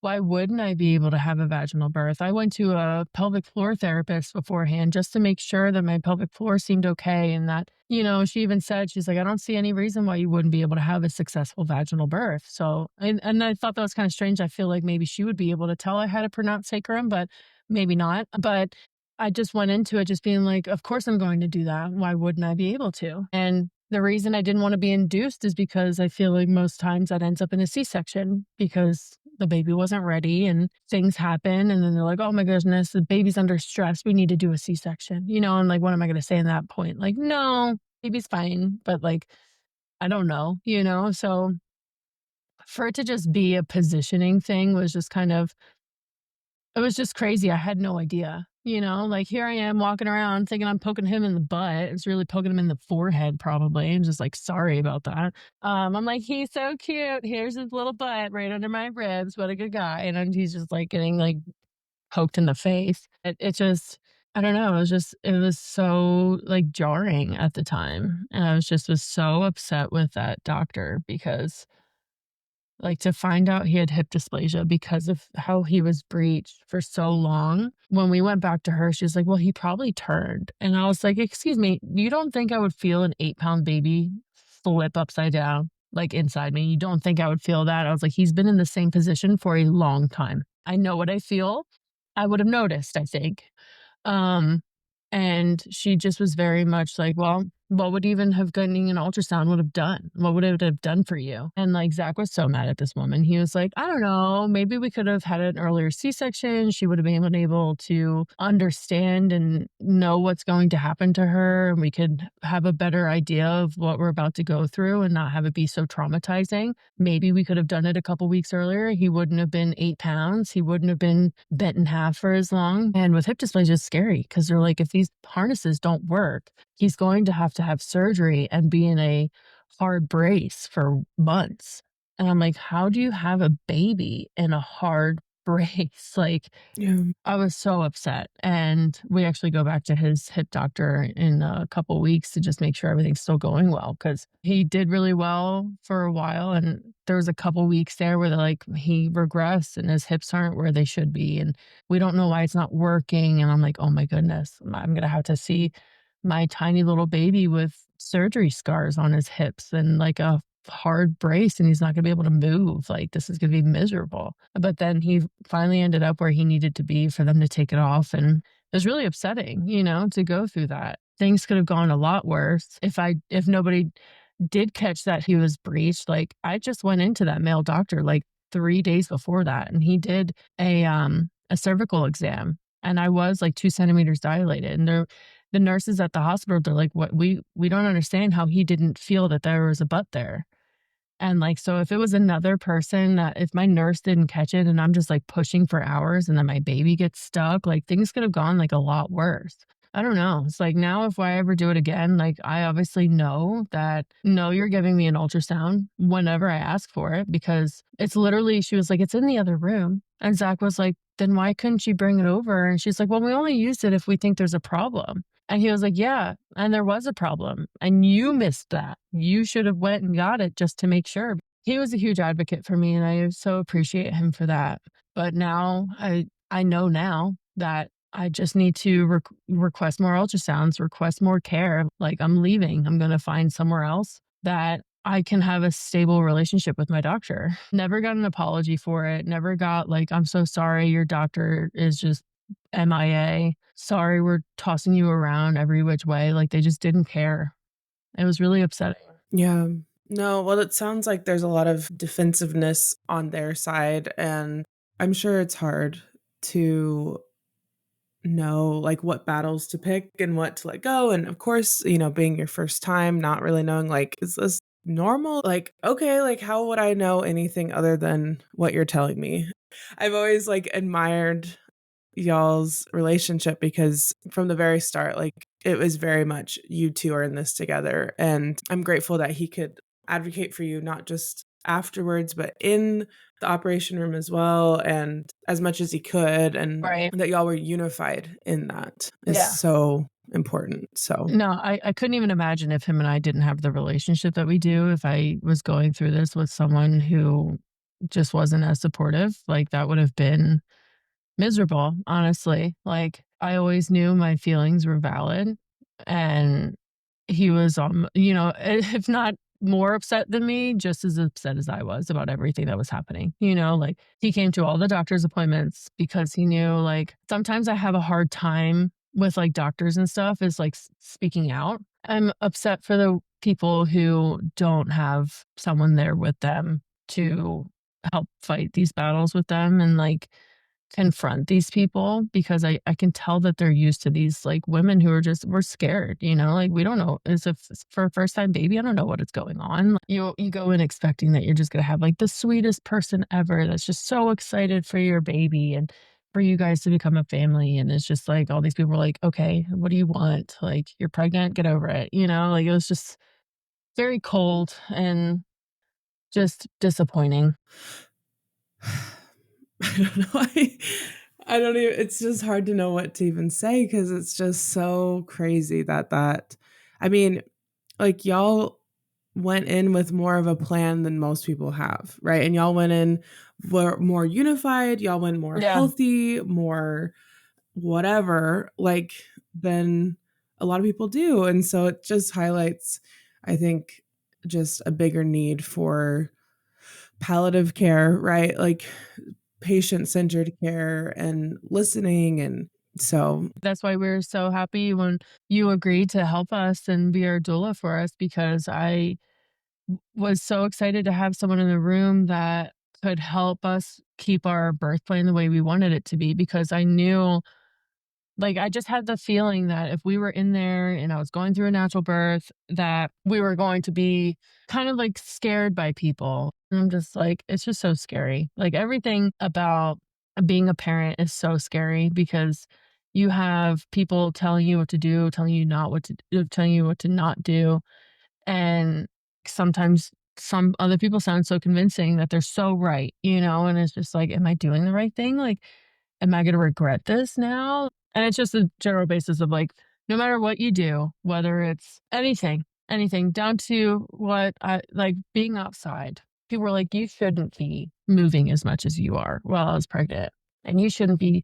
why wouldn't I be able to have a vaginal birth? I went to a pelvic floor therapist beforehand just to make sure that my pelvic floor seemed okay, and that, she even said, she's like, "I don't see any reason why you wouldn't be able to have a successful vaginal birth." So, and I thought that was kind of strange. I feel like maybe she would be able to tell I had a pronounced sacrum, but maybe not. But I just went into it just being like, of course I'm going to do that. Why wouldn't I be able to? And the reason I didn't want to be induced is because I feel like most times that ends up in a C-section because the baby wasn't ready and things happen. And then they're like, oh my goodness, the baby's under stress. We need to do a C-section, and like, what am I going to say in that point? Like, no, baby's fine. But like, I don't know. So for it to just be a positioning thing was just it was just crazy. I had no idea. Like here I am walking around thinking I'm poking him in the butt. It's really poking him in the forehead, probably. And just like, sorry about that. I'm like, he's so cute. Here's his little butt right under my ribs. What a good guy. And then he's just like getting like poked in the face. It just, I don't know. It was so like jarring at the time. And I was so upset with that doctor because like, to find out he had hip dysplasia because of how he was breached for so long. When we went back to her, she's like, "Well, he probably turned." And I was like, "Excuse me, you don't think I would feel an 8-pound baby flip upside down, like, inside me? You don't think I would feel that?" I was like, "He's been in the same position for a long time. I know what I feel. I would have noticed, I think." Um, and she just was very much like, well, what would even have getting an ultrasound would have done? What would it have done for you? And like Zach was so mad at this woman. He was like, I don't know, maybe we could have had an earlier C-section. She would have been able to understand and know what's going to happen to her. And we could have a better idea of what we're about to go through and not have it be so traumatizing. Maybe we could have done it a couple weeks earlier. He wouldn't have been 8 pounds. He wouldn't have been bent in half for as long. And with hip dysplasia, it's scary because they're like, if these harnesses don't work, he's going to have surgery and be in a hard brace for months. And I'm like, how do you have a baby in a hard brace? Like, Yeah. I was so upset. And we actually go back to his hip doctor in a couple weeks to just make sure everything's still going well because he did really well for a while. And there was a couple weeks there where like he regressed and his hips aren't where they should be. And we don't know why it's not working. And I'm like, oh my goodness, I'm going to have to see my tiny little baby with surgery scars on his hips and like a hard brace, and he's not gonna be able to move. Like, this is gonna be miserable. But then he finally ended up where he needed to be for them to take it off, and it was really upsetting, to go through that. Things could have gone a lot worse if nobody did catch that he was breached. Like, I just went into that male doctor, like, 3 days before that, and he did a cervical exam, and I was, like, 2 centimeters dilated, and the nurses at the hospital, they're like, "What? We don't understand how he didn't feel that there was a butt there." And, like, so if it was another person that if my nurse didn't catch it and I'm just, like, pushing for hours and then my baby gets stuck, like, things could have gone, like, a lot worse. I don't know. It's like now if I ever do it again, like, I obviously know that, "No, you're giving me an ultrasound whenever I ask for it," because it's literally she was like, "It's in the other room." And Zach was like, "Then why couldn't you bring it over?" And she's like, "Well, we only use it if we think there's a problem." And he was like, "Yeah, and there was a problem, and you missed that. You should have went and got it just to make sure." He was a huge advocate for me, and I so appreciate him for that. But now I know now that I just need to request more ultrasounds, request more care. Like, I'm leaving. I'm gonna find somewhere else that I can have a stable relationship with my doctor. Never got an apology for it. Never got like, "I'm so sorry, your doctor is just MIA. Sorry, we're tossing you around every which way." Like, they just didn't care. It was really upsetting. Yeah. No, well, it sounds like there's a lot of defensiveness on their side, and I'm sure it's hard to know, like, what battles to pick and what to let go, and, of course, being your first time, not really knowing, like, "Is this normal?" Like, "Okay, like, how would I know anything other than what you're telling me?" I've always, like, admired y'all's relationship because from the very start, like, it was very much you 2 are in this together, and I'm grateful that he could advocate for you not just afterwards, but in the operation room as well, and as much as he could, and Right. that y'all were unified in that is Yeah. so important, so No, I couldn't even imagine if him and I didn't have the relationship that we do, if I was going through this with someone who just wasn't as supportive. Like, that would have been miserable, honestly. Like, I always knew my feelings were valid, and he was, if not more upset than me, just as upset as I was about everything that was happening. Like, he came to all the doctor's appointments because he knew, like, sometimes I have a hard time with, like, doctors and stuff is, like, speaking out. I'm upset for the people who don't have someone there with them to help fight these battles with them and, like, confront these people because I can tell that they're used to these, like, women who are just we're scared, you know, like, we don't know as if for a first-time baby, I don't know what is going on. You go in expecting that you're just gonna have, like, the sweetest person ever that's just so excited for your baby and for you guys to become a family, and it's just, like, all these people are like, "Okay, what do you want? Like, you're pregnant, get over it," you know? Like, it was just very cold and just disappointing. I don't know. I don't even it's just hard to know what to even say because it's just so crazy that I mean, like, y'all went in with more of a plan than most people have, right? And y'all went in were more unified, y'all went more Yeah. healthy, more whatever, like, than a lot of people do, and so it just highlights, I think, just a bigger need for palliative care, right? Like, patient-centered care and listening, and so That's why we're so happy when you agreed to help us and be our doula for us because I was so excited to have someone in the room that could help us keep our birth plan the way we wanted it to be because I knew like, I just had the feeling that if we were in there and I was going through a natural birth, that we were going to be kind of, like, scared by people. And I'm just like, it's just so scary. Like, everything about being a parent is so scary because you have people telling you what to do, telling you not what to do, telling you what to not do. And sometimes some other people sound so convincing that they're so right, you know? And it's just like, am I doing the right thing? Like, am I gonna regret this now? And it's just a general basis of like, no matter what you do, whether it's anything down to what I like being outside. People were like, you shouldn't be moving as much as you are while I was pregnant. And you shouldn't be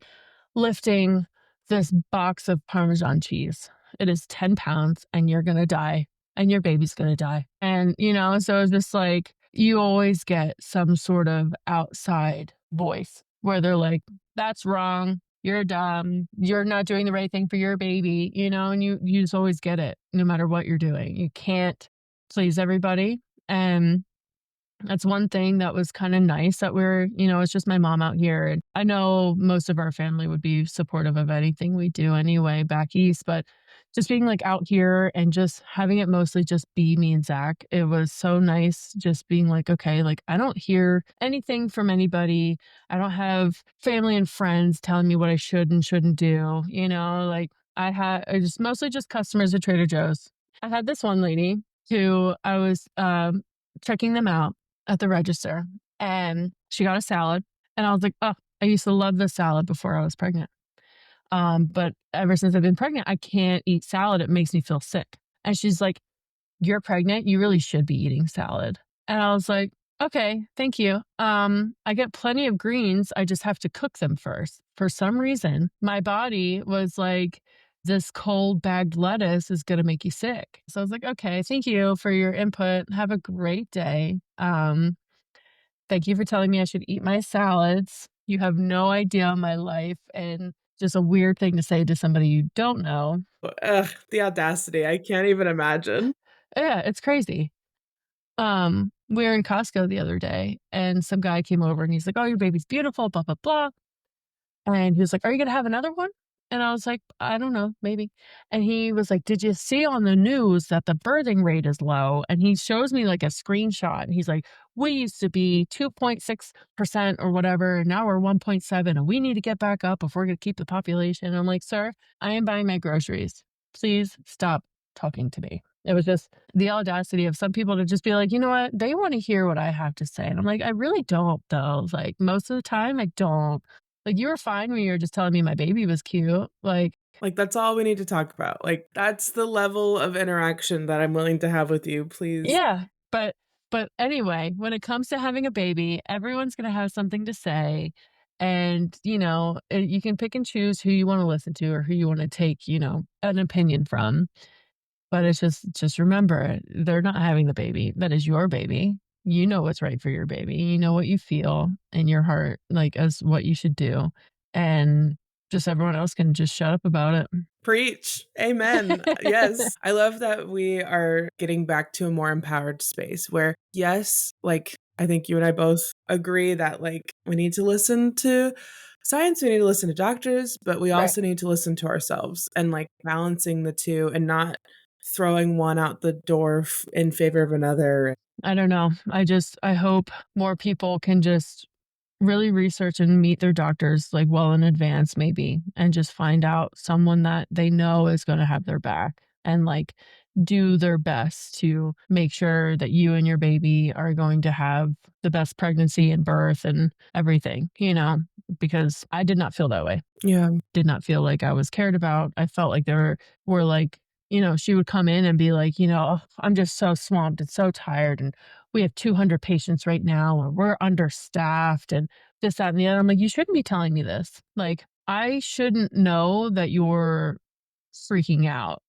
lifting this box of Parmesan cheese. It is 10 pounds and you're gonna die and your baby's gonna die. And, you know, so it's just like you always get some sort of outside voice where they're like, that's wrong. You're dumb. You're not doing the right thing for your baby, you know, and you just always get it no matter what you're doing. You can't please everybody. And that's one thing that was kinda nice that we're you know, it's just my mom out here, and I know most of our family would be supportive of anything we do anyway back east, but just being, like, out here and just having it mostly just be me and Zach, it was so nice just being like, "Okay, like, I don't hear anything from anybody. I don't have family and friends telling me what I should and shouldn't do," you know? Like, I just mostly just customers at Trader Joe's. I had this one lady who I was, checking them out at the register, and she got a salad, and I was like, "Oh, I used to love this salad before I was pregnant. But ever since I've been pregnant, I can't eat salad, it makes me feel sick." And she's like, "You're pregnant, you really should be eating salad." And I was like, "Okay, thank you. I get plenty of greens, I just have to cook them first." For some reason, my body was like, "This cold bagged lettuce is gonna make you sick." So I was like, "Okay, thank you for your input. Have a great day. Thank you for telling me I should eat my salads. You have no idea my life," and just a weird thing to say to somebody you don't know. ugh, the audacity, I can't even imagine. Yeah, it's crazy. We were in Costco the other day, and some guy came over and he's like, "Oh, your baby's beautiful, blah, blah, blah." And he was like, "Are you gonna have another one?" And I was like, "I don't know, maybe." And he was like, "Did you see on the news that the birthing rate is low?" And he shows me like a screenshot and he's like, "We used to be 2.6% or whatever, and now we're 1.7, and we need to get back up if we're gonna keep the population." And I'm like, "Sir, I am buying my groceries. Please stop talking to me." It was just the audacity of some people to just be like, "You know what? They want to hear what I have to say." And I'm like, "I really don't though. Like most of the time I don't." Like, you were fine when you were just telling me my baby was cute, like Like, that's all we need to talk about, like, that's the level of interaction that I'm willing to have with you, please. yeah, but anyway, when it comes to having a baby, everyone's gonna have something to say, and, you know, you can pick and choose who you wanna listen to or who you wanna take, you know, an opinion from, but it's just remember, they're not having the baby, that is your baby. You know what's right for your baby, you know what you feel in your heart, like, as what you should do, and just everyone else can just shut up about it. Preach. Amen. Yes. I love that we are getting back to a more empowered space where, yes, like, I think you and I both agree that, like, we need to listen to science, we need to listen to doctors, but we Right. also need to listen to ourselves and, like, balancing the 2 and not throwing one out the door in favor of another. I don't know. I hope more people can just really research and meet their doctors like well in advance maybe and just find out someone that they know is going to have their back and like do their best to make sure that you and your baby are going to have the best pregnancy and birth and everything, because I did not feel that way. Yeah. Did not feel like I was cared about. I felt like there were like, she would come in and be like, "Oh, I'm just so swamped and so tired. And we have 200 patients right now, or we're understaffed and this, that, and the other." I'm like, "You shouldn't be telling me this. Like, I shouldn't know that you're freaking out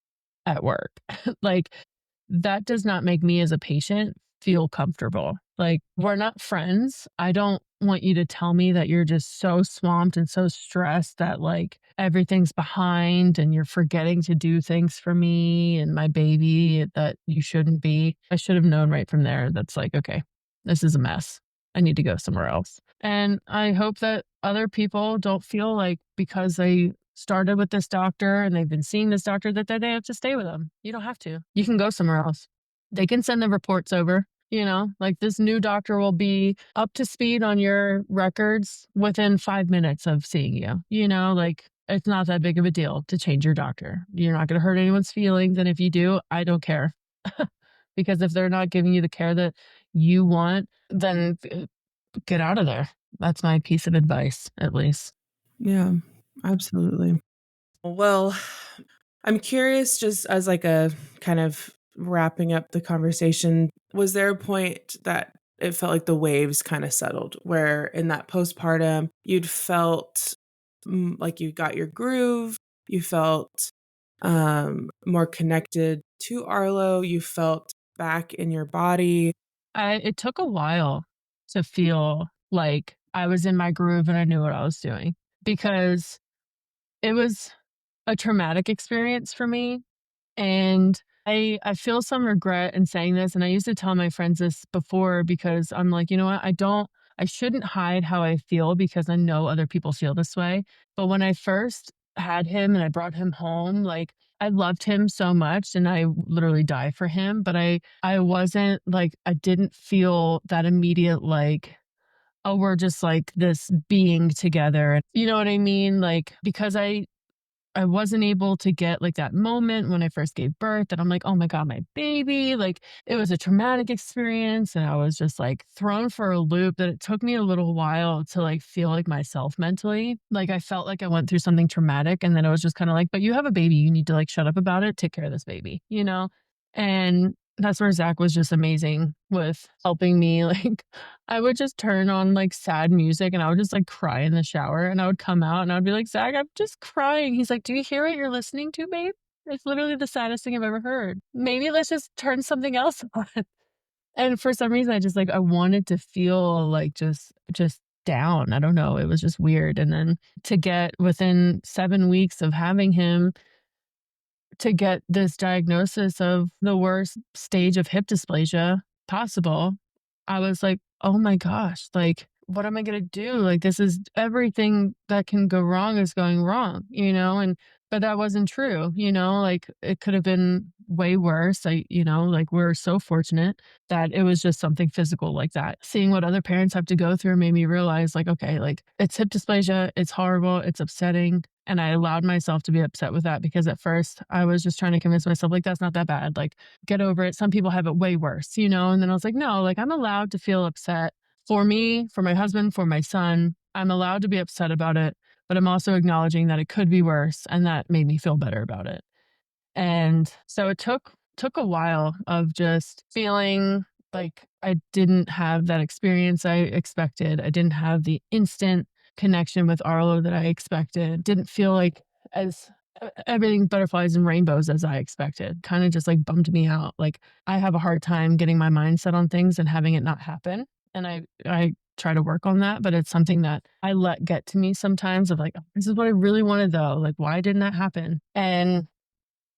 at work." Like, that does not make me as a patient feel comfortable. Like, we're not friends. I don't want you to tell me that you're just so swamped and so stressed that like everything's behind and you're forgetting to do things for me and my baby that you shouldn't be. I should have known right from there. That's like, okay, this is a mess. I need to go somewhere else. And I hope that other people don't feel like because they started with this doctor and they've been seeing this doctor that they have to stay with them. You don't have to. You can go somewhere else. They can send the reports over, like this new doctor will be up to speed on your records within 5 minutes of seeing you, like it's not that big of a deal to change your doctor. You're not going to hurt anyone's feelings. And if you do, I don't care. Because if they're not giving you the care that you want, then get out of there. That's my piece of advice, at least. Yeah, absolutely. Well, I'm curious, just as like a kind of wrapping up the conversation, was there a point that it felt like the waves kind of settled where in that postpartum you'd felt like you got your groove, you felt more connected to Arlo, you felt back in your body? It took a while to feel like I was in my groove and I knew what I was doing because it was a traumatic experience for me. And I feel some regret in saying this, and I used to tell my friends this before because I'm like, "You know what? I shouldn't hide how I feel because I know other people feel this way." But when I first had him and I brought him home, like, I loved him so much and I literally die for him, but I wasn't like I didn't feel that immediate, like, "Oh, we're just, like, this being together." You know what I mean? Like, because I wasn't able to get, like, that moment when I first gave birth that I'm like, "Oh my god, my baby," like, it was a traumatic experience, and I was just, like, thrown for a loop that it took me a little while to, like, feel like myself mentally. Like, I felt like I went through something traumatic, and then I was just kinda like, "But you have a baby, you need to, like, shut up about it, take care of this baby," you know? And that's where Zach was just amazing with helping me, like, I would just turn on, like, sad music, and I would just, like, cry in the shower, and I would come out, and I would be like, "Zach, I'm just crying." He's like, "Do you hear what you're listening to, babe? It's literally the saddest thing I've ever heard. Maybe let's just turn something else on." And for some reason, I just, like, I wanted to feel, like, just down. I don't know, it was just weird, and then to get within 7 weeks of having him to get this diagnosis of the worst stage of hip dysplasia possible, I was like, "Oh my gosh, like, what am I gonna do? Like, this is everything that can go wrong is going wrong," And but that wasn't true, like, it could have been way worse. Like, we're so fortunate that it was just something physical like that. Seeing what other parents have to go through made me realize, like, okay, like, it's hip dysplasia, it's horrible, it's upsetting, and I allowed myself to be upset with that because at first I was just trying to convince myself, like, that's not that bad. Like, get over it. Some people have it way worse. And then I was like, no, like, I'm allowed to feel upset for me, for my husband, for my son. I'm allowed to be upset about it, but I'm also acknowledging that it could be worse. And that made me feel better about it. And so it took a while of just feeling like I didn't have that experience I expected. I didn't have the instant connection with Arlo that I expected. Didn't feel like as everything butterflies and rainbows as I expected. Kind of just like bummed me out. Like I have a hard time getting my mind set on things and having it not happen. And I try to work on that, but it's something that I let get to me sometimes of like, "Oh, this is what I really wanted though. Like, why didn't that happen?" And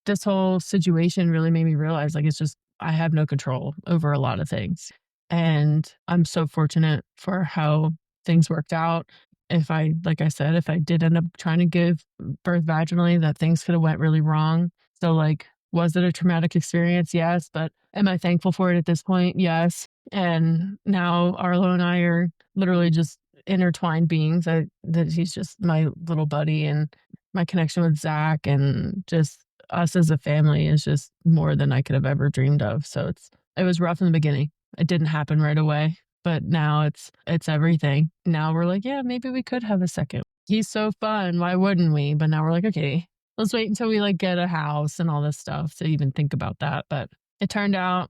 this whole situation really made me realize, like, it's just I have no control over a lot of things. And I'm so fortunate for how things worked out. Like I said, if I did end up trying to give birth vaginally, that things could have went really wrong. So like, was it a traumatic experience? Yes. But am I thankful for it at this point? Yes. And now Arlo and I are literally just intertwined beings. That he's just my little buddy, and my connection with Zach and just us as a family is just more than I could have ever dreamed of. So it was rough in the beginning. It didn't happen right away, but now it's everything. Now we're like, yeah, maybe we could have a second. He's so fun. Why wouldn't we? But now we're like, okay, let's wait until we like get a house and all this stuff to even think about that. But it turned out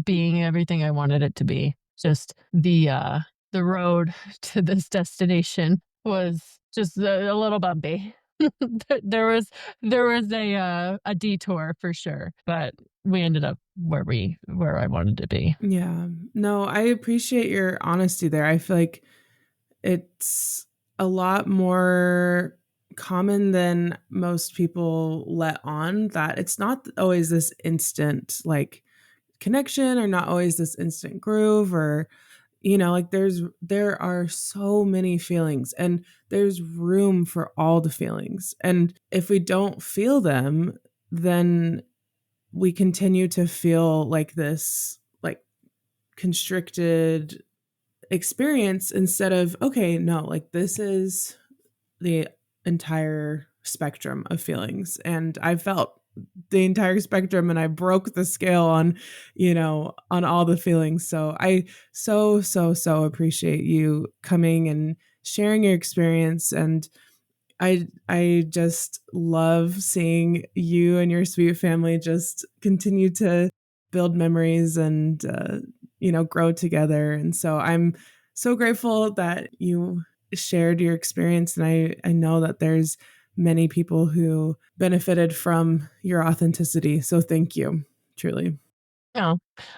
being everything I wanted it to be. Just the road to this destination was just a little bumpy. there was a detour for sure, but we ended up where I wanted to be. Yeah. No, I appreciate your honesty there. I feel like it's a lot more common than most people let on, that it's not always this instant like connection, or not always this instant groove, or like there are so many feelings, and there's room for all the feelings. And if we don't feel them, then we continue to feel like this like constricted experience, instead of, okay, no, like this is the entire spectrum of feelings. And I felt the entire spectrum, and I broke the scale on, on all the feelings. So I so appreciate you coming and sharing your experience. And I just love seeing you and your sweet family just continue to build memories and grow together. And so I'm so grateful that you shared your experience, and I know that there's many people who benefited from your authenticity. So thank you, truly. Oh,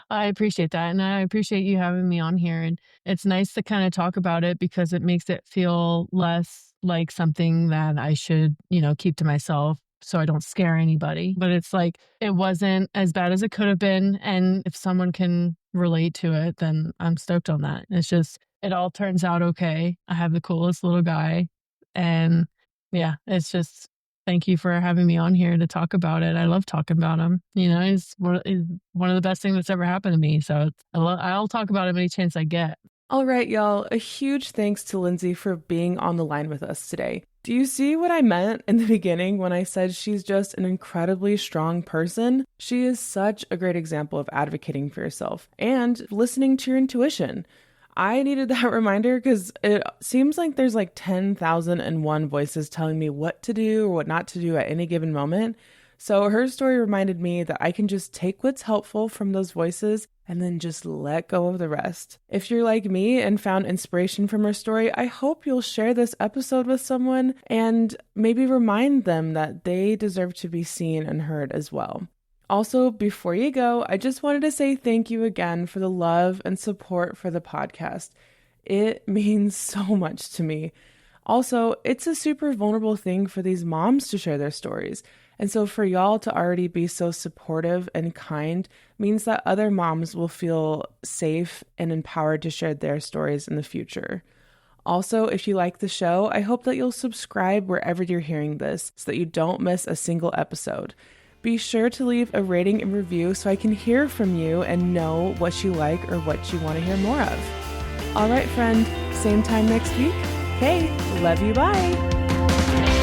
I appreciate that, and I appreciate you having me on here, and it's nice to kinda talk about it because it makes it feel less like something that I should, keep to myself so I don't scare anybody, but it's like, it wasn't as bad as it could have been, and if someone can relate to it, then I'm stoked on that. It's just it all turns out okay. I have the coolest little guy, and yeah, it's just thank you for having me on here to talk about it. I love talking about him. He's one of the best things that's ever happened to me. So I'll talk about him any chance I get. All right, y'all. A huge thanks to Lindsay for being on the line with us today. Do you see what I meant in the beginning when I said she's just an incredibly strong person? She is such a great example of advocating for yourself and listening to your intuition. I needed that reminder because it seems like there's like 10,001 voices telling me what to do or what not to do at any given moment. So her story reminded me that I can just take what's helpful from those voices and then just let go of the rest. If you're like me and found inspiration from her story, I hope you'll share this episode with someone and maybe remind them that they deserve to be seen and heard as well. Also, before you go, I just wanted to say thank you again for the love and support for the podcast. It means so much to me. Also, it's a super vulnerable thing for these moms to share their stories. And so for y'all to already be so supportive and kind means that other moms will feel safe and empowered to share their stories in the future. Also, if you like the show, I hope that you'll subscribe wherever you're hearing this so that you don't miss a single episode. Be sure to leave a rating and review so I can hear from you and know what you like or what you want to hear more of. All right, friend, same time next week. Okay, love you, bye.